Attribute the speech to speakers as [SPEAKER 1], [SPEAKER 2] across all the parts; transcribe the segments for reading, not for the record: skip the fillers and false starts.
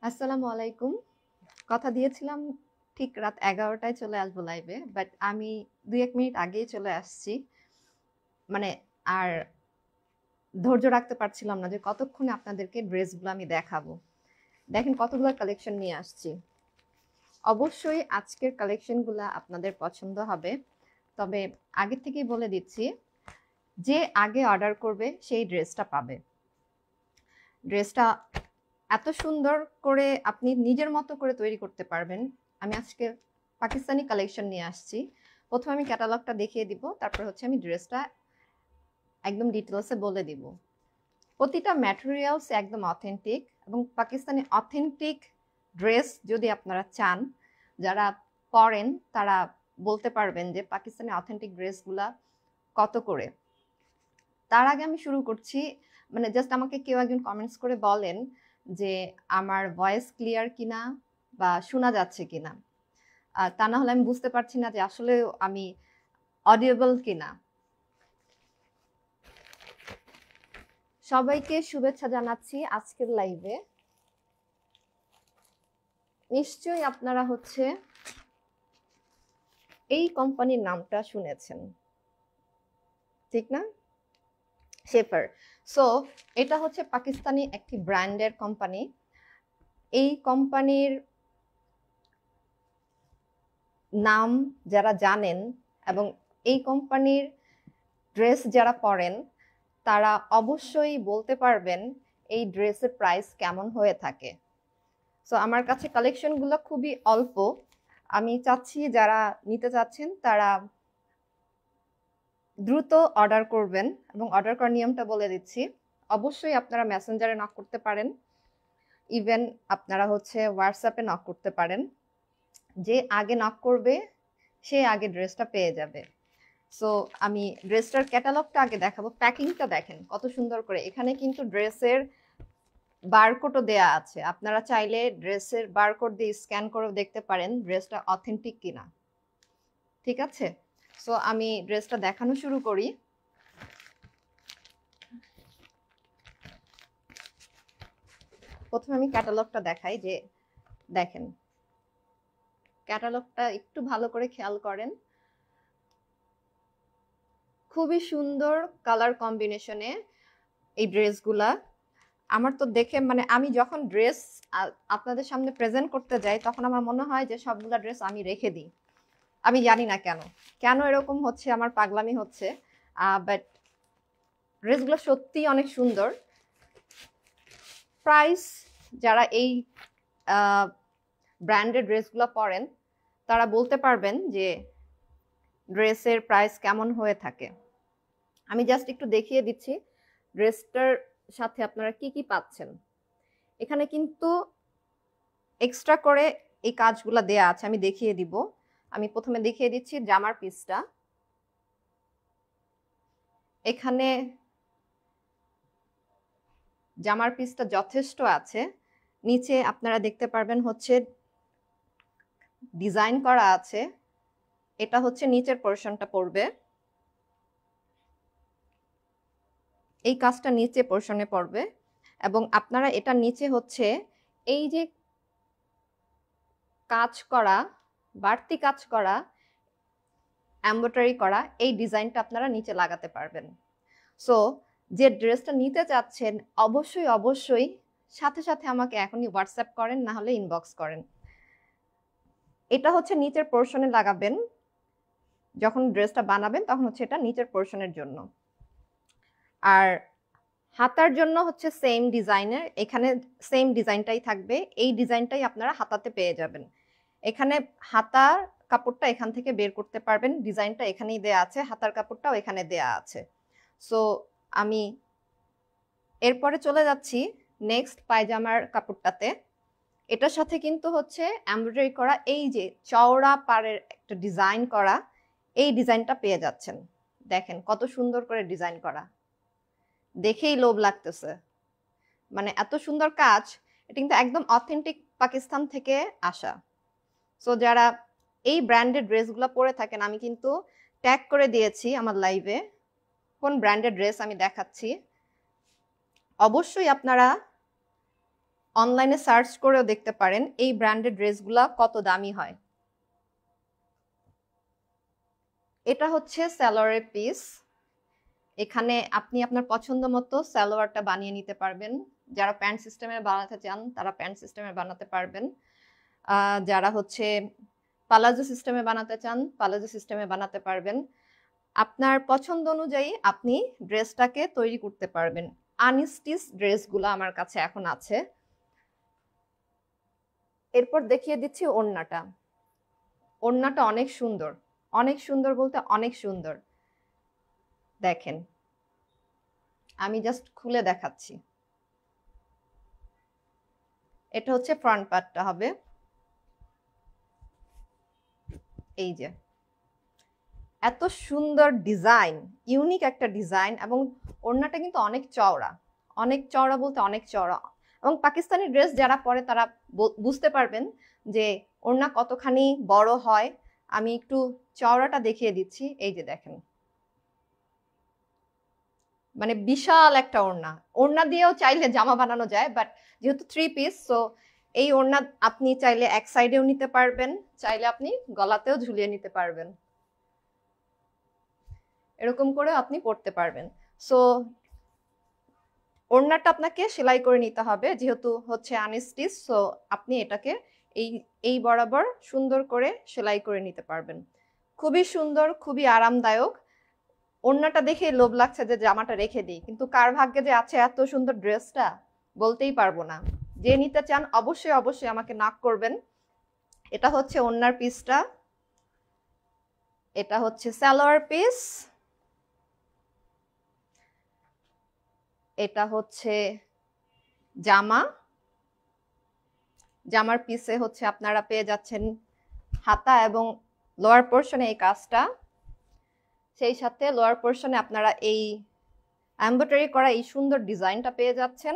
[SPEAKER 1] আসসালামু আলাইকুম। কথা দিয়েছিলাম ঠিক রাত ১১টায় চলে আসবো লাইভে। বাট আমি ২-১ মিনিট আগেই চলে আসছি। মানে আর ধৈর্য রাখতে পারছিলাম না যে কতক্ষণে আপনাদেরকে ড্রেসগুলো আমি দেখাবো। দেখেন কতগুলো কালেকশন নিয়ে আসছি। অবশ্যই আজকের কালেকশনগুলা আপনাদের পছন্দ হবে। তবে আগে থেকেই বলে দিচ্ছি, যে আগে অর্ডার করবে সেই ড্রেসটা পাবে। ড্রেসটা এত সুন্দর করে আপনি নিজের মতো করে তৈরি করতে পারবেন। আমি আজকে পাকিস্তানি কালেকশন নিয়ে আসছি। প্রথমে আমি ক্যাটালগটা দেখিয়ে দিব, তারপর হচ্ছে আমি ড্রেসটা একদম ডিটেলসে বলে দিব। প্রতিটা ম্যাটেরিয়ালস একদম অথেন্টিক এবং পাকিস্তানি অথেন্টিক ড্রেস যদি আপনারা চান, যারা পরেন তারা বলতে পারবেন যে পাকিস্তানি অথেন্টিক ড্রেসগুলা কত করে। তার আগে আমি শুরু করছি, মানে জাস্ট আমাকে কেউ একজন কমেন্টস করে বলেন যে আমার ভয়েস ক্লিয়ার কিনা বা শোনা যাচ্ছে কিনা। তা না হলে আমি বুঝতে পারছি না যে আসলে আমি অডিয়েবল কিনা। সবাইকে শুভেচ্ছা জানাচ্ছি আজকের লাইভে। নিশ্চয়ই আপনারা হচ্ছে এই কোম্পানির নামটা শুনেছেন, ঠিক না? শেফার। সো এটা হচ্ছে পাকিস্তানি একটি ব্র্যান্ডের কোম্পানি। এই কোম্পানির নাম যারা জানেন এবং এই কোম্পানির ড্রেস যারা পরেন তারা অবশ্যই বলতে পারবেন এই ড্রেসের প্রাইস কেমন হয়ে থাকে। সো আমার কাছে কালেকশনগুলো খুবই অল্প। আমি চাচ্ছি যারা নিতে চাচ্ছেন তারা দ্রুত অর্ডার করবেন এবং অর্ডার করার নিয়মটা বলে দিচ্ছি। অবশ্যই আপনারা মেসেঞ্জারে নক করতে পারেন, ইভেন আপনারা হচ্ছে হোয়াটসঅ্যাপে নক করতে পারেন। যে আগে নক করবে সে আগে ড্রেসটা পেয়ে যাবে। সো আমি ড্রেসটার ক্যাটালগটা আগে দেখাবো। প্যাকিংটা দেখেন কত সুন্দর করে। এখানে কিন্তু ড্রেসের বারকোডও দেয়া আছে। আপনারা চাইলে ড্রেসের বারকোড দিয়ে স্ক্যান করেও দেখতে পারেন ড্রেসটা অথেন্টিক কিনা। ঠিক আছে? সো আমি ড্রেসটা দেখানো শুরু করি। প্রথমে আমি ক্যাটালগটা দেখাই। যে দেখেন ক্যাটালগটা একটু ভালো করে খেয়াল করেন। খুবই সুন্দর কালার কম্বিনেশনে এই ড্রেসগুলা। আমার তো দেখে মানে আমি যখন ড্রেস আপনাদের সামনে প্রেজেন্ট করতে যাই তখন আমার মনে হয় যে সবগুলা ড্রেস আমি রেখে দিই। আমি জানি না কেন কেন এরকম হচ্ছে, আমার পাগলামি হচ্ছে। বাট ড্রেসগুলো সত্যি অনেক সুন্দর। প্রাইস যারা এই ব্র্যান্ডেড ড্রেসগুলো পরেন তারা বলতে পারবেন যে ড্রেসের প্রাইস কেমন হয়ে থাকে। আমি জাস্ট একটু দেখিয়ে দিচ্ছি ড্রেসটার সাথে আপনারা কি কি পাচ্ছেন। এখানে কিন্তু এক্সট্রা করে এই কাজগুলো দেয়া আছে, আমি দেখিয়ে দিব। আমি প্রথমে দেখিয়ে দিচ্ছি জামার পিসটা। এখানে জামার পিসটা যথেষ্ট আছে। নিচে আপনারা দেখতে পারবেন হচ্ছে ডিজাইন করা আছে। এটা হচ্ছে নিচের পোরশনটা পড়বে, এই কাজটা নিচে পোরশনে পড়বে। এবং আপনারা এটা নিচে হচ্ছে এই যে কাজ করা, বাড়তি কাজ করা, এমব্রয়ডারি করা এই ডিজাইনটা আপনারা নিচে লাগাতে পারবেন। সো যে ড্রেসটা নিতে চাচ্ছেন অবশ্যই অবশ্যই সাথে সাথে আমাকে এখনই হোয়াটসঅ্যাপ করেন, না হলে ইনবক্স করেন। এটা হচ্ছে নিচের পোরশনে লাগাবেন, যখন ড্রেসটা বানাবেন তখন হচ্ছে এটা নিচের পোরশনের জন্য। আর হাতার জন্য হচ্ছে সেম ডিজাইনের, এখানে সেম ডিজাইনটাই থাকবে। এই ডিজাইনটাই আপনারা হাতাতে পেয়ে যাবেন। এখানে হাতার কাপড়টা এখান থেকে বের করতে পারবেন, ডিজাইনটা এখানেই দেয়া আছে, হাতার কাপড়টাও এখানে দেয়া আছে। সো আমি এরপরে চলে যাচ্ছি নেক্সট পায়জামার কাপড়টাতে। এটার সাথে কিন্তু হচ্ছে এমব্রয়ডারি করা এই যে চওড়া পাড়ের একটা ডিজাইন করা, এই ডিজাইনটা পেয়ে যাচ্ছেন। দেখেন কত সুন্দর করে ডিজাইন করা, দেখেই লোভ লাগতেছে। মানে এত সুন্দর কাজ, এটা কিন্তু একদম অথেন্টিক পাকিস্তান থেকে আসা। সো যারা এই ব্র্যান্ডেড ড্রেসগুলো পরে থাকেন, আমি কিন্তু ট্যাগ করে দিয়েছি আমার লাইভে কোন ব্র্যান্ডেড ড্রেস আমি দেখাচ্ছি। অবশ্যই আপনারা অনলাইনে সার্চ করেও দেখতে পারেন এই ব্র্যান্ডের ড্রেসগুলা কত দামি হয়। এটা হচ্ছে সালোয়ারের পিস। এখানে আপনি আপনার পছন্দ মতো সালোয়ারটা বানিয়ে নিতে পারবেন। যারা প্যান্ট সিস্টেমের বানাতে চান তারা প্যান্ট সিস্টেমের বানাতে পারবেন। যারা হচ্ছে পালাজো সিস্টেমে বানাতে চান পালাজো সিস্টেমে বানাতে পারবেন। আপনার পছন্দ অনুযায়ী আপনি ড্রেসটাকে তৈরি করতে পারবেন। আনস্টিচ ড্রেসগুলো আমার কাছে এখন আছে। এরপর দেখিয়ে দিচ্ছি ওড়নাটা। ওড়নাটা অনেক সুন্দর, অনেক সুন্দর বলতে অনেক সুন্দর। দেখেন, আমি জাস্ট খুলে দেখাচ্ছি। এটা হচ্ছে ফ্রন্ট পার্টটা হবে, এই যে এত সুন্দর ডিজাইন, ইউনিক একটা ডিজাইন। এবং ওড়নাটা কিন্তু অনেক চওড়া, অনেক চওড়া বলতে অনেক চওড়া। এবং পাকিস্তানি ড্রেস যারা পরে তারা বুঝতে পারবেন যে ওড়না কতখানি বড় হয়। আমি একটু চওড়াটা দেখিয়ে দিচ্ছি, এই যে দেখেন, মানে বিশাল একটা ওড়না। ওড়না দিয়েও চাইলে জামা বানানো যায়, বাট যেহেতু 3 পিস, সো এই ওড়না আপনি চাইলে এক সাইডেও নিতে পারবেন, চাইলে আপনি গলাতেও ঝুলিয়ে নিতে পারবেন, এরকম করে আপনি পরতে পারবেন। সো ওড়নাটা আপনাকে সেলাই করে নিতে হবে, যেহেতু হচ্ছে আনস্টিচ, সো আপনি এটাকে এই বরাবর সুন্দর করে সেলাই করে নিতে পারবেন। খুবই সুন্দর, খুবই আরামদায়ক। ওড়নাটা দেখে লোভ লাগছে যে জামাটা রেখে দিই, কিন্তু কার ভাগ্যে যে আছে এত সুন্দর ড্রেসটা বলতেই পারবো না। যে নিতে চান অবশ্যই অবশ্যই আমাকে নক করবেন। এটা হচ্ছে ওড়নার পিসটা, এটা হচ্ছে সালোয়ার পিস, এটা হচ্ছে জামা। জামার পিসে হচ্ছে আপনারা পেয়ে যাচ্ছেন হাতা এবং লোয়ার পোর্শনে এই কাজটা, সেই সাথে লোয়ার পোর্শনে আপনারা এই এমব্রয়ডারি করা এই সুন্দর ডিজাইনটা পেয়ে যাচ্ছেন,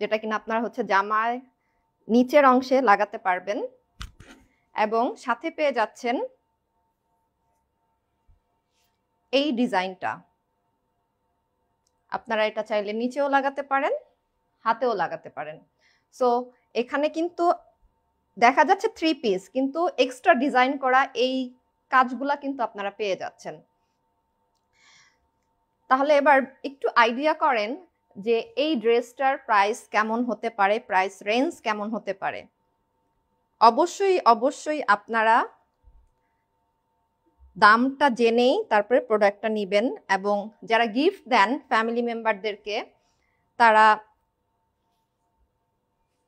[SPEAKER 1] যেটা কিনা আপনারা হচ্ছে জামায় নিচের অংশে লাগাতে পারবেন। এবং সাথে পেয়ে যাচ্ছেন এই ডিজাইনটা। আপনারা এটা চাইলে নিচেও লাগাতে পারেন, হাতেও লাগাতে পারেন। সো এখানে কিন্তু দেখা যাচ্ছে 3 পিস, কিন্তু এক্সট্রা ডিজাইন করা এই কাজগুলা কিন্তু আপনারা পেয়ে যাচ্ছেন। তাহলে এবার একটু আইডিয়া করেন যে এই ড্রেসটার প্রাইস কেমন হতে পারে, প্রাইস রেঞ্জ কেমন হতে পারে। অবশ্যই অবশ্যই আপনারা দামটা জেনেই তারপরে প্রোডাক্টটা নেবেন। এবং যারা গিফট দেন ফ্যামিলি মেম্বারদেরকে, তারা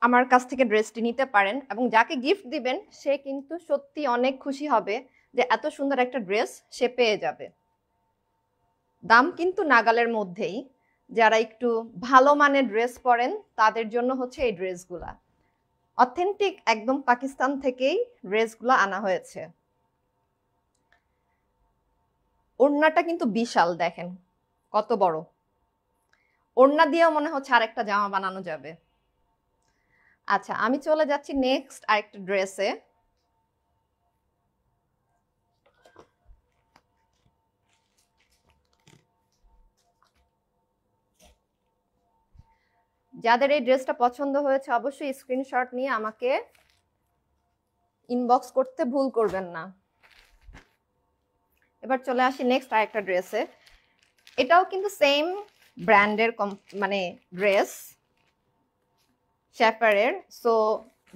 [SPEAKER 1] আমার কাছ থেকে ড্রেসটি নিতে পারেন। এবং যাকে গিফট দিবেন সে কিন্তু সত্যি অনেক খুশি হবে যে এত সুন্দর একটা ড্রেস সে পেয়ে যাবে। দাম কিন্তু নাগালের মধ্যেই। যারা একটু ভালো মানের ড্রেস পরেন তাদের জন্য হচ্ছে এই ড্রেসগুলা অথেন্টিক, একদম পাকিস্তান থেকেই ড্রেসগুলো আনা হয়েছে। ওড়নাটা কিন্তু বিশাল, দেখেন কত বড়। ওড়না দিয়েও মনে হচ্ছে আরেকটা জামা বানানো যাবে। আচ্ছা, আমি চলে যাচ্ছি নেক্সট আরেকটা ড্রেসে। যাদের এই ড্রেসটা পছন্দ হয়েছে অবশ্যই স্ক্রিনশট নিয়ে আমাকে ইনবক্স করতে ভুল করবেন না। এবার চলে আসি নেক্সট আরেকটা ড্রেসে। এটাও কিন্তু সেম ব্র্যান্ডের মানে ড্রেস, শেফারের। সো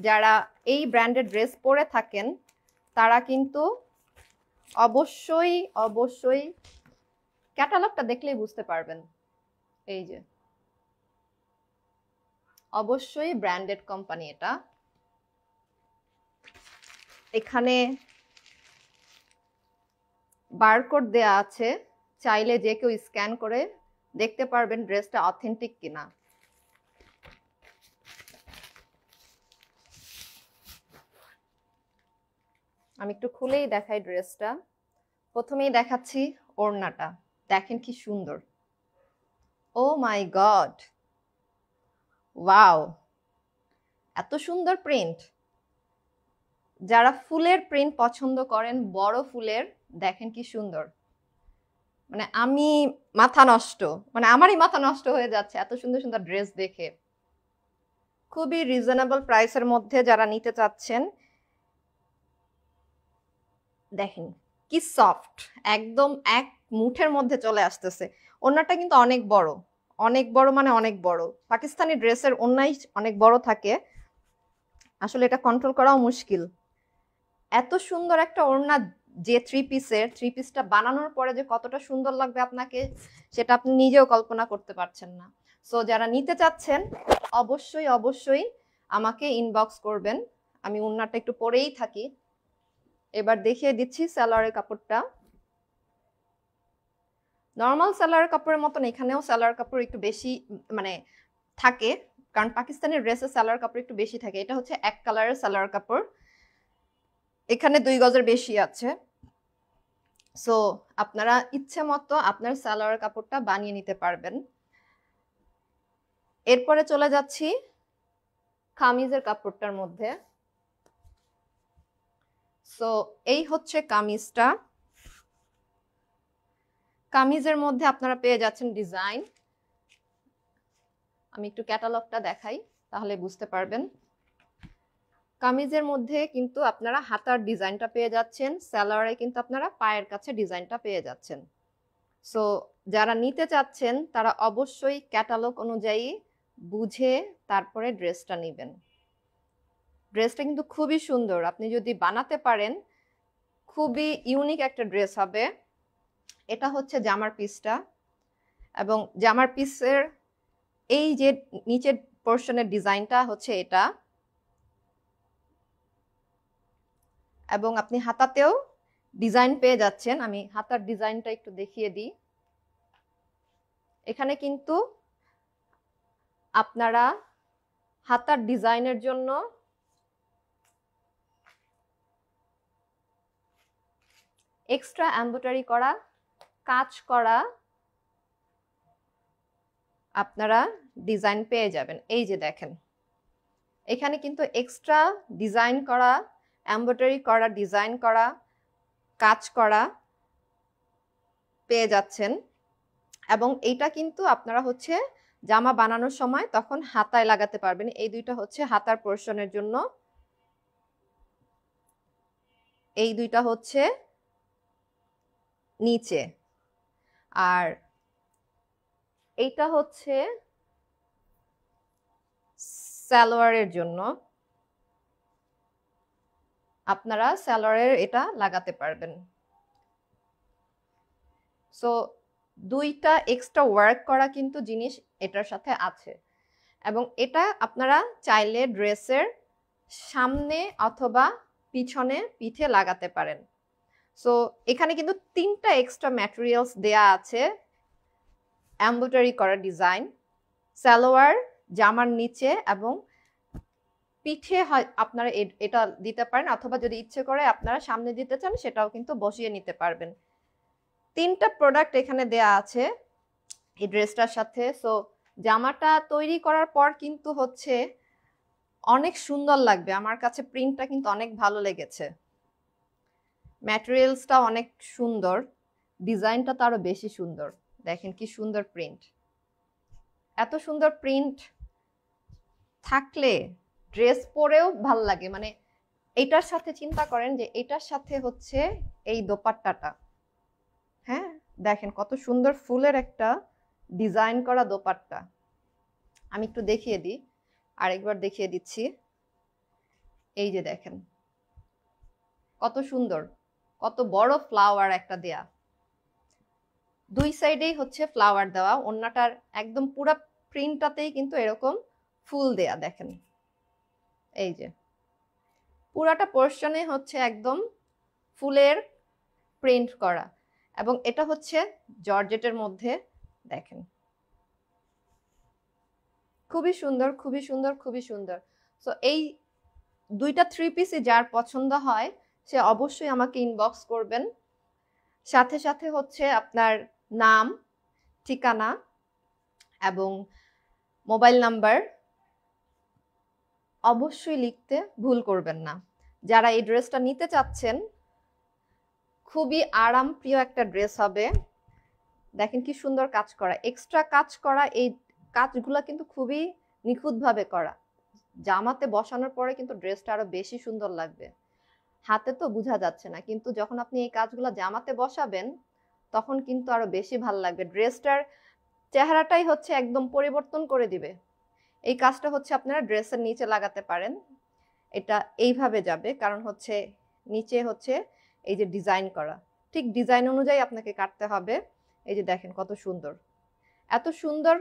[SPEAKER 1] যারা এই ব্র্যান্ডের ড্রেস পরে থাকেন তারা কিন্তু অবশ্যই অবশ্যই ক্যাটালগটা দেখলেই বুঝতে পারবেন। এই যে অবশ্যই ব্র্যান্ডেড কোম্পানি এটা। এখানে বারকোড দেয়া আছে, চাইলে যে কেউ স্ক্যান করে দেখতে পারবেন ড্রেসটা অথেন্টিক কিনা। আমি একটু খুলেই দেখাই ড্রেসটা। প্রথমেই দেখাচ্ছি ওড়নাটা, দেখেন কি সুন্দর। ও মাই গড, ওয়াও, এত সুন্দর প্রিন্ট। যারা ফুলের প্রিন্ট পছন্দ করেন, বড় ফুলের, দেখেন কি সুন্দর। মানে আমি মাথা নষ্ট, মানে আমারই মাথা নষ্ট হয়ে যাচ্ছে এত সুন্দর সুন্দর ড্রেস দেখে। খুবই রিজনেবল প্রাইসের মধ্যে যারা নিতে চাচ্ছেন, দেখেন কি সফট, একদম এক মুঠের মধ্যে চলে আসতেছে। ওড়নাটা কিন্তু অনেক বড়, অনেক বড় মানে অনেক বড়। পাকিস্তানি ড্রেসের ওড়নাই অনেক বড় থাকে, আসলে এটা কন্ট্রোল করাও মুশকিল। এত সুন্দর একটা ওড়না, যে থ্রি পিসটা বানানোর পরে যে কতটা সুন্দর লাগবে আপনাকে, সেটা আপনি নিজেও কল্পনা করতে পারছেন না। সো যারা নিতে চাচ্ছেন অবশ্যই অবশ্যই আমাকে ইনবক্স করবেন। আমি ওড়নাটা একটু পরেই থাকি। এবার দেখিয়ে দিচ্ছি সালোয়ারের কাপড়টা। নর্মাল সালোয়ার কাপড়ের মতন এখানেও সালোয়ার কাপড় একটু বেশি মানে থাকে, কারণ পাকিস্তানি ড্রেসের সালোয়ার কাপড় একটু বেশি থাকে। এটা হচ্ছে এক কালারের সালোয়ার কাপড়, এখানে 2 গজের বেশি আছে। সো আপনারা ইচ্ছে মতো আপনার সালোয়ার কাপড়টা বানিয়ে নিতে পারবেন। এরপরে চলে যাচ্ছি কামিজের কাপড়টার মধ্যে। সো এই হচ্ছে কামিজটা। কামিজের মধ্যে আপনারা পেয়ে যাচ্ছেন ডিজাইন। আমি একটু ক্যাটালগটা দেখাই, তাহলে বুঝতে পারবেন। কামিজের মধ্যে কিন্তু আপনারা হাতার ডিজাইনটা পেয়ে যাচ্ছেন, সালোয়ারে কিন্তু আপনারা পায়ের কাছে ডিজাইনটা পেয়ে যাচ্ছেন। সো যারা নিতে চাচ্ছেন তারা অবশ্যই ক্যাটালগ অনুযায়ী বুঝে তারপরে ড্রেসটা নেবেন। ড্রেসটা কিন্তু খুবই সুন্দর, আপনি যদি বানাতে পারেন খুবই ইউনিক একটা ড্রেস হবে। এটা হচ্ছে জামার পিসটা, এবং জামার পিসের এই যে নিচের পোর্শনের ডিজাইনটা হচ্ছে এটা, এবং আপনি হাতাতেও ডিজাইন পেয়ে যাচ্ছেন। আমি হাতার ডিজাইনটা একটু দেখিয়ে দিই। এখানে কিন্তু আপনারা হাতার ডিজাইনের জন্য এক্সট্রা এমব্রয়ডারি করা, কাজ করা আপনারা ডিজাইন পেয়ে যাবেন। এই যে দেখেন, এখানে কিন্তু এক্সট্রা ডিজাইন করা, এমব্রয়ডারি করা, ডিজাইন করা, কাজ করা পেয়ে যাচ্ছেন। এবং এইটা কিন্তু আপনারা হচ্ছে জামা বানানোর সময় তখন হাতায় লাগাতে পারবেন। এই দুইটা হচ্ছে হাতার পোর্শনের জন্য, এই দুইটা হচ্ছে নিচে, আর এইটা হচ্ছে সালোয়ারের জন্য। আপনারা সালোয়ারের এটা লাগাতে পারবেন। সো দুইটা এক্সট্রা ওয়ার্ক করা কিন্তু জিনিস এটার সাথে আছে, এবং এটা আপনারা চাইলে ড্রেসের সামনে অথবা পিছনে পিঠে লাগাতে পারেন। সো এখানে কিন্তু 3টা এক্সট্রা ম্যাটেরিয়ালস দেয়া আছে। এমব্রয়ডারি করা ডিজাইন, সালোয়ার জামার নিচে, এবং পিঠে হয় আপনারা এটা দিতে পারেন, অথবা যদি ইচ্ছে করে আপনারা সামনে দিতে চান সেটাও কিন্তু বসিয়ে নিতে পারবেন। 3টা প্রোডাক্ট এখানে দেয়া আছে এই ড্রেসটার সাথে। সো জামাটা তৈরি করার পর কিন্তু হচ্ছে অনেক সুন্দর লাগবে। আমার কাছে প্রিন্টটা কিন্তু অনেক ভালো লেগেছে, ম্যাটেরিয়ালসটা অনেক সুন্দর, ডিজাইনটা তো আরো বেশি সুন্দর। দেখেন কি সুন্দর প্রিন্ট, এত সুন্দর প্রিন্ট থাকলে ড্রেস পরেও ভাল লাগে। মানে এটার সাথে চিন্তা করেন যে এটার সাথে হচ্ছে এই দোপাট্টাটা, হ্যাঁ দেখেন কত সুন্দর ফুলের একটা ডিজাইন করা দোপাট্টা। আমি একটু দেখিয়ে দিই, আরেকবার দেখিয়ে দিচ্ছি। এই যে দেখেন কত সুন্দর, কত বড় ফ্লাওয়ার একটা দেয়া, দুই সাইডেই হচ্ছে ফ্লাওয়ার দেওয়া। ওড়নাটার একদম পুরো প্রিন্টটাতেই কিন্তু এরকম ফুল দেয়া, দেখেন এই যে পুরাটা পোর্শনে হচ্ছে একদম ফুলের প্রিন্ট করা, এবং এটা হচ্ছে জর্জেটের মধ্যে। দেখেন খুবই সুন্দর, খুবই সুন্দর, খুবই সুন্দর। সো এই দুইটা থ্রি পিসই যার পছন্দ হয় সে অবশ্যই আমাকে ইনবক্স করবেন। সাথে সাথে হচ্ছে আপনার নাম, ঠিকানা এবং মোবাইল নাম্বার অবশ্যই লিখতে ভুল করবেন না। যারা এই ড্রেসটা নিতে চাচ্ছেন, খুবই আরামপ্রিয় একটা ড্রেস হবে। দেখেন কি সুন্দর কাজ করা, এক্সট্রা কাজ করা, এই কাজগুলো কিন্তু খুবই নিখুঁতভাবে করা। জামাতে বসানোর পরে কিন্তু ড্রেসটা আরো বেশি সুন্দর লাগবে। হাতে তো বোঝা যাচ্ছে না, কিন্তু যখন আপনি এই কাজগুলো জামাতে বসাবেন তখন কিন্তু আরো বেশি ভালো লাগবে। ড্রেসটার চেহারাটাই হচ্ছে একদম পরিবর্তন করে দিবে। এই কাজটা হচ্ছে আপনারা ড্রেসের নিচে লাগাতে পারেন। এটা এইভাবে যাবে, কারণ হচ্ছে নিচে হচ্ছে এই যে ডিজাইন করা, ঠিক ডিজাইন অনুযায়ী আপনাকে কাটতে হবে। এই যে দেখেন কত সুন্দর, এত সুন্দর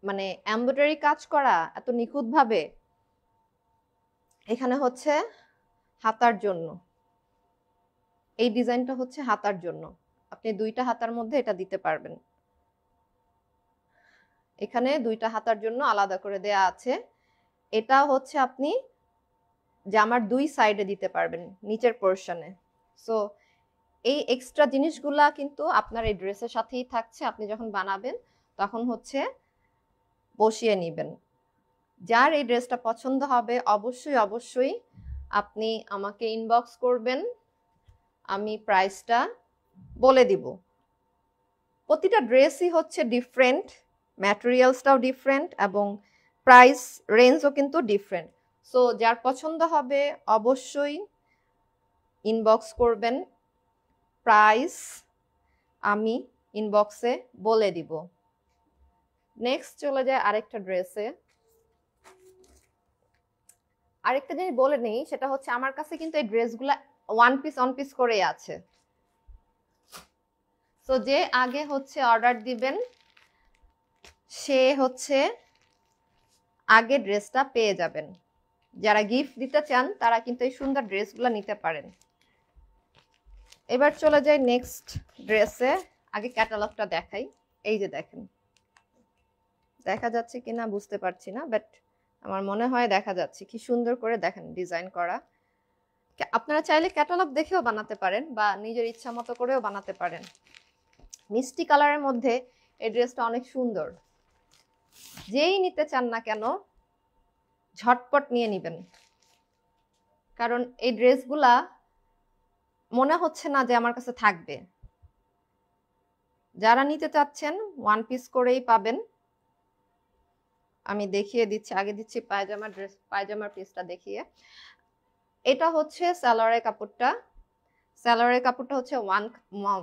[SPEAKER 1] মানে এমব্রয়ডারি কাজ করা এত নিখুঁতভাবে। এখানে হচ্ছে হাতার জন্য, এই ডিজাইনটা হচ্ছে হাতার জন্য, আপনি দুইটা হাতার মধ্যে এটা দিতে পারবেন। এখানে দুইটা হাতার জন্য আলাদা করে দেয়া আছে। এটা হচ্ছে আপনি জামার দুই সাইডে দিতে পারবেন নিচের পোরশনে। সো এই এক্সট্রা জিনিসগুলা কিন্তু আপনার এই ড্রেসের সাথেই থাকছে, আপনি যখন বানাবেন তখন হচ্ছে বসিয়ে নেবেন। যার এই ড্রেসটা পছন্দ হবে অবশ্যই অবশ্যই আপনি আমাকে ইনবক্স করবেন, আমি প্রাইসটা বলে দিব। প্রতিটা ড্রেসই হচ্ছে ডিফারেন্ট, ম্যাটেরিয়ালসটাও ডিফারেন্ট এবং প্রাইস রেঞ্জও কিন্তু ডিফারেন্ট। সো যার পছন্দ হবে অবশ্যই ইনবক্স করবেন, প্রাইস আমি ইনবক্সে বলে দিব। নেক্সট চলে যায় আরেকটা ড্রেসে। আরেকটা জিনিস বলে নেই, সেটা হচ্ছে আমার কাছে কিন্তু এই ড্রেসগুলা ওয়ান পিস করেই আছে। সো যে আগে হচ্ছে অর্ডার দিবেন সে হচ্ছে আগে ড্রেসটা পেয়ে যাবেন। যারা গিফট দিতে চান তারা কিন্তু এই সুন্দর ড্রেসগুলো নিতে পারেন। এবার চলে যাই নেক্সট ড্রেসে। আগে ক্যাটালগটা দেখাই। এই যে দেখেন, দেখা যাচ্ছে কিনা বুঝতে পারছি না, বাট আমার মনে হয় দেখা যাচ্ছে। কি সুন্দর করে দেখেন ডিজাইন করা। আপনারা চাইলে ক্যাটালগ দেখেও বানাতে পারেন বা নিজের ইচ্ছা মতো করেও বানাতে পারেন। মিষ্টি কালারের মধ্যে এই ড্রেসটা অনেক সুন্দর। যেই নিতে চান না কেন ঝটপট নিয়ে নেবেন, কারণ এই ড্রেসগুলা মনে হচ্ছে না যে আমার কাছে থাকবে। যারা নিতে চাচ্ছেন ওয়ান পিস করেই পাবেন। আমি দেখিয়ে দিচ্ছি, আগে দিচ্ছি পায়জামার ড্রেস, পায়জামার পিসটা দেখিয়ে। এটা হচ্ছে সালোয়ারের কাপড়টা। সালোয়ারের কাপড়টা হচ্ছে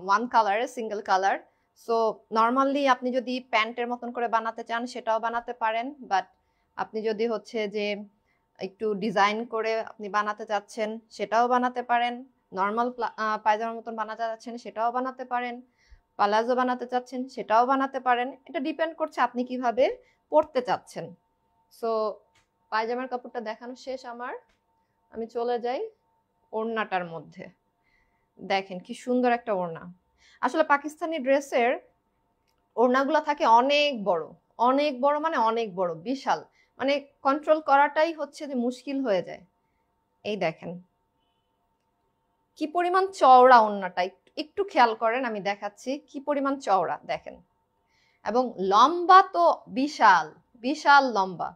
[SPEAKER 1] ওয়ান কালারের, সিঙ্গেল কালার। সো নর্মালি আপনি যদি প্যান্টের মতন করে বানাতে চান সেটাও বানাতে পারেন, বাট আপনি যদি হচ্ছে যে একটু ডিজাইন করে আপনি বানাতে চাচ্ছেন সেটাও বানাতে পারেন। নর্মাল পায়জামার মতন বানাতে চাচ্ছেন সেটাও বানাতে পারেন। পালাজো বানাতে চাচ্ছেন সেটাও বানাতে পারেন। এটা ডিপেন্ড করছে আপনি কিভাবে পরতে চাচ্ছেন। সো পায়জামার কাপড়টা দেখানো শেষ আমার। আমি চলে যাই ওড়নাটার মধ্যে। দেখেন কি সুন্দর একটা ওড়না। আসলে পাকিস্তানি ড্রেসের ওড়নাগুলো থাকে অনেক বড়, অনেক বড় মানে অনেক বড়, বিশাল, মানে কন্ট্রোল করাটাই হচ্ছে যে মুশকিল হয়ে যায়। এই দেখেন কি পরিমাণ চওড়া ওড়নাটা, একটু খেয়াল করেন, আমি দেখাচ্ছি কি পরিমাণ চওড়া দেখেন। এবং লম্বা তো বিশাল, বিশাল লম্বা।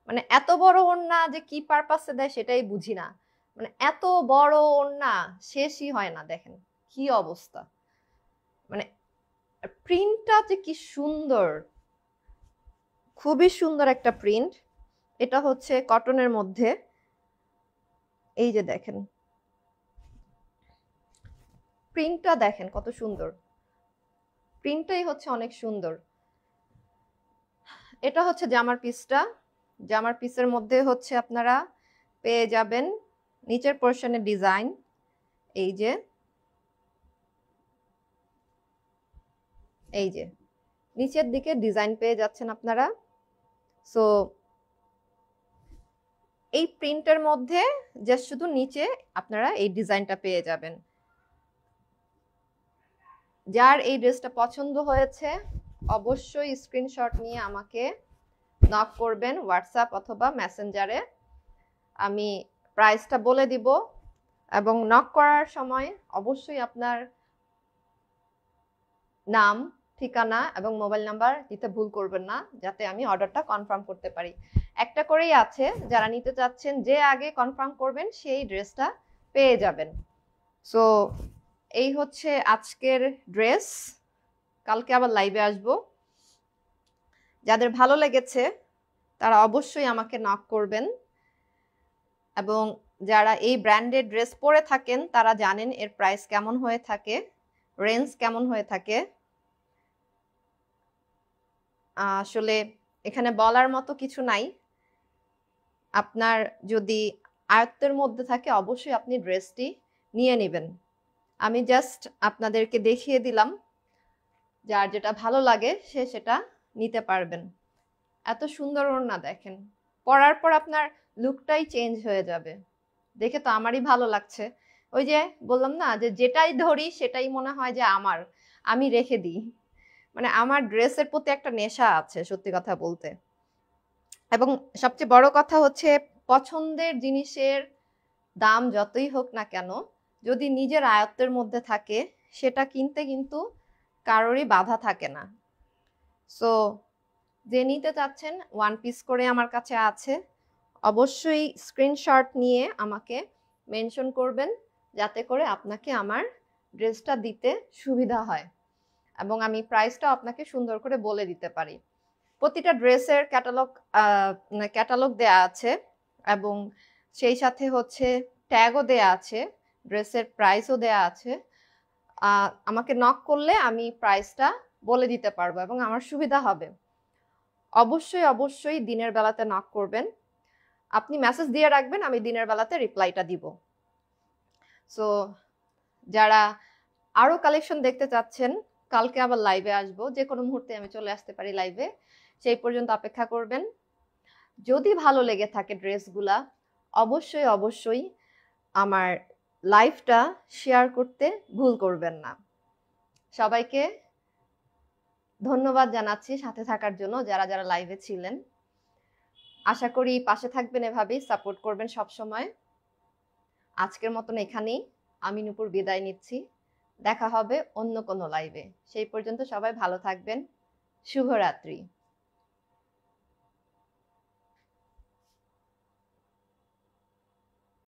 [SPEAKER 1] মানে এত বড় ওড়না যে কি পারপাসে দেয় সেটাই বুঝি না। মানে এত বড় ওড়না শেষই হয় না। দেখেন কি অবস্থা, মানে প্রিন্টটা যে কি সুন্দর, খুবই সুন্দর একটা প্রিন্ট। এটা হচ্ছে কটনের মধ্যে। এই যে দেখেন প্রিন্টটা, দেখেন কত সুন্দর, প্রিন্টটাই হচ্ছে অনেক সুন্দর। এটা হচ্ছে জামার পিসটা। জামার পিসের মধ্যে হচ্ছে আপনারা পেয়ে যাবেন নিচের পোরশনে ডিজাইন। এই যে এই যে নিচের দিকে ডিজাইন পেয়ে যাচ্ছেন আপনারা। সো এই প্রিন্টের মধ্যে জাস্ট শুধু নিচে আপনারা এই ডিজাইনটা পেয়ে যাবেন। যার এই ড্রেসটা পছন্দ হয়েছে অবশ্যই স্ক্রিনশট নিয়ে আমাকে নক করবেন হোয়াটসঅ্যাপ অথবা মেসেঞ্জারে। আমি প্রাইসটা বলে দিব এবং নক করার সময় অবশ্যই আপনার নাম, ঠিকানা এবং মোবাইল নাম্বার দিতে ভুল করবেন না, যাতে আমি অর্ডারটা কনফার্ম করতে পারি। একটা করেই আছে, যারা নিতে চাচ্ছেন যে আগে কনফার্ম করবেন সেই ড্রেসটা পেয়ে যাবেন। সো এই হচ্ছে আজকের ড্রেস। কালকে আবার লাইভে আসবো। যাদের ভালো লেগেছে তারা অবশ্যই আমাকে নক করবেন। এবং যারা এই ব্র্যান্ডের ড্রেস পরে থাকেন তারা জানেন এর প্রাইস কেমন হয়ে থাকে, রেঞ্জ কেমন হয়ে থাকে। আসলে এখানে বলার মতো কিছু নাই। আপনার যদি আয়ত্তের মধ্যে থাকে অবশ্যই আপনি ড্রেসটি নিয়ে নেবেন। আমি জাস্ট আপনাদেরকে দেখিয়ে দিলাম, যার যেটা ভালো লাগে সে সেটা নিতে পারবেন। এত সুন্দর ওড়না দেখেন, পরার পর আপনার লুকটাই চেঞ্জ হয়ে যাবে। দেখে তো আমারই ভালো লাগছে। ওই যে বললাম না যে যেটাই ধরি সেটাই মনে হয় যে আমার, আমি রেখে দিই। মানে আমার ড্রেসের প্রতি একটা নেশা আছে সত্যি কথা বলতে। এবং সবচেয়ে বড় কথা হচ্ছে পছন্দের জিনিসের দাম যতই হোক না কেন, যদি নিজের আয়ত্তের মধ্যে থাকে সেটা কিনতে কিন্তু কারোরই বাধা থাকে না। সো যে নিতে চাচ্ছেন, ওয়ান পিস করে আমার কাছে আছে, অবশ্যই স্ক্রিনশট নিয়ে আমাকে মেনশন করবেন, যাতে করে আপনাকে আমার ড্রেসটা দিতে সুবিধা হয় এবং আমি প্রাইসটাও আপনাকে সুন্দর করে বলে দিতে পারি। প্রতিটা ড্রেসের ক্যাটালগ দেয়া আছে এবং সেই সাথে হচ্ছে ট্যাগও দেয়া আছে, ড্রেসের প্রাইসও দেয়া আছে। আমাকে নক করলে আমি প্রাইসটা বলে দিতে পারবো এবং আমার সুবিধা হবে। অবশ্যই অবশ্যই দিনের বেলাতে নক করবেন, আপনি মেসেজ দিয়ে রাখবেন, আমি দিনের বেলাতে রিপ্লাইটা দিব। সো যারা আরো কালেকশন দেখতে চাচ্ছেন, কালকে আবার লাইভে আসবো, যে কোনো মুহূর্তে আমি চলে আসতে পারি লাইভে, সেই পর্যন্ত অপেক্ষা করবেন। যদি ভালো লেগে থাকে ড্রেসগুলা, অবশ্যই অবশ্যই আমার লাইভটা শেয়ার করতে ভুল করবেন না। সবাইকে ধন্যবাদ জানাচ্ছি সাথে থাকার জন্য, যারা যারা লাইভে ছিলেন। আশা করি পাশে থাকবেন, এভাবেই সাপোর্ট করবেন সব সময়। আজকের মতন এখানেই আমি নূপুর বিদায় নিচ্ছি। দেখা হবে অন্য কোনো লাইভে। সেই পর্যন্ত সবাই ভালো থাকবেন। শুভরাত্রি।